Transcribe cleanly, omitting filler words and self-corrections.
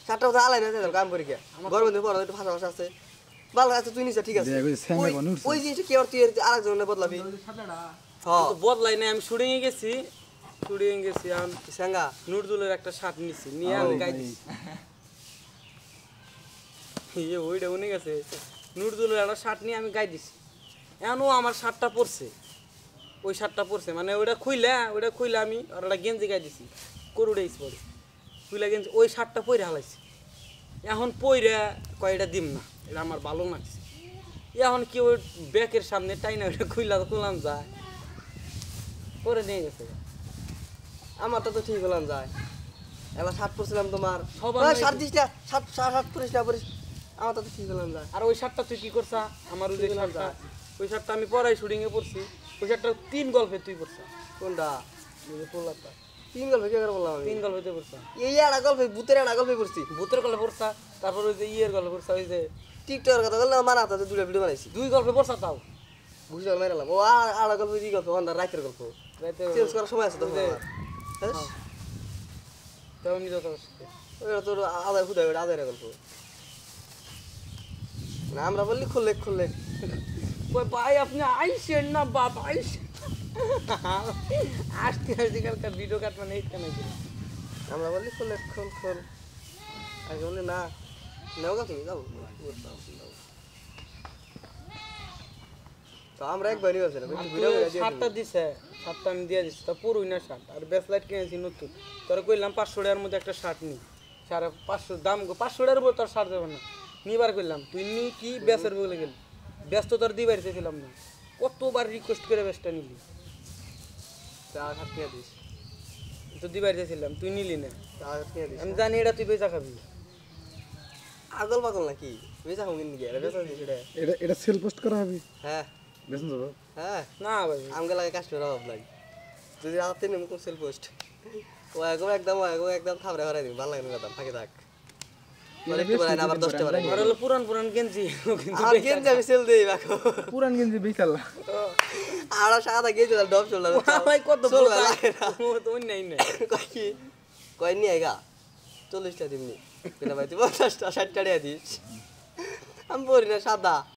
শার্টটা তো আলাই না কাম করি কে গরম দিন পর একটু ফাঁসা আছে ভালো আছে তুই নিছ ঠিক আছে ওই জিনিসটা কি আর তুই আরেকজনের বদলাবি হ্যাঁ তো বদলাই না আমি শুটিং এ গেছি আমি সাঙ্গা নুরদুলের একটা শার্ট নিছি নিয়ে আমি গাই দিছি এই ওইটা উনি গেছে নুরদুলের একটা শার্ট নিয়ে আমি গাই দিছি এখনও আমার শার্টটা পরছে ওই শার্টটা পরছে মানে ওইটা খুইলা আমি আর একটা গেঞ্জি গাই দিছি করুড়ে পরে খুইলা গেঞ্জি ওই শার্টটা পরে হালাইছি এখন পইরা কয়টা দিম না এটা আমার ভালো লাগছে এখন কি ওই ব্যাকের সামনে টাইনা ওইটা খুললাম যায় পরে নিয়ে গেছে আমারটা তো ঠিক হলাম যায় এবার শার্ট পরছিলাম তোমার সবার শার্ট দিস না শার্ট পরিস না পরিস আমারটা তো ঠিক হলাম যায় আর ওই শার্টটা তুই কি করছা আমার ওই শার্টটা ওই শার্টটা আমি পরাই শুটিং এ পরছি ওই শার্টটা 3 গল্পে তুই পরছা কোনটা পোলারটা 3 গল্পে কি করে বললাম আমি 3 গল্পেতে পরছা এই একটা গল্পে ভূতের একটা গল্পে পড়ছি ভূতের গল্পে পরছা তারপর ওই যে ইয়ের গল্পে পরছা ওই যে টিকটকের কথা বললাম আমার হাতে দুটো ভিডিও বানাইছি 2 গল্পে পরছা তাও বুঝতে মেরালাম ও আর গল্প কি গল্প অন্ধার রাতের গল্প রাতে চেঞ্জ করার সময় আছে তো তেমন নিজ কথা ওটা তোর আদায় খুদায় ওটা আদায়ের গল্প না আমরা বললি খুললে ওই ভাই আপনি আইসেন না বাপ আইসেন আসতে কালকার ভিডিও কাট মানে এইটা নাই আমরা বললি খোল আগে বললি না নেও গা তুমি যাও তো আমরা একবার নিয়ে আসলাম শার্টটা দিছে শার্টটা আমি দিয়ে দিচ্ছি তা পুরোই না শার্ট আর ব্যাসলাইট কিনেছি নতুন তোরা কইলাম 500 টাকার মধ্যে একটা শার্ট নি 550 দাম 500 টাকার উপর তোর শার্ট দেবে না নিবার কইলাম তুই নি কি ব্যাসের বলে গেল ব্যস্ত তোর দিবার চাইছিলাম না কতবার রিকোয়েস্ট করে ব্যস্ত নিলি শার্ট কিনে দিস তো দিবার চাইছিলাম তুই নিলি না শার্ট কিনে দিস আমি জানি এটা তুই বেচা খাবি আগল পাগল নাকি বেচা খাবো কিনে গিয়ে বেচা দিস এটা সেল পোস্ট করা হবে হ্যাঁ বেসন যাবো হ্যাঁ না ভাই আমগে লাগে কাস্টমার অভাব লাগে যদি রাতে নেমে কোন সেল পোস্ট ও একদম থামরে ভরাই দিবি ভালো লাগে না দাম ফাঁকে থাক একটু বাড়াই আবার 10 টাকা বাড়াই আর হলো পুরান গেঞ্জি কিন্তু আর গেঞ্জি আমি সেল দেই বাকো পুরান গেঞ্জি বেচালা আর সাদা গেঞ্জি ডব চল ভাই কত চল বড় লাগে না তো নাই না কয় নি আইগা 40 টা দিমনি বিনা ভাই তুই 50 টা 60 টা দিস আমি পড়ি না সাদা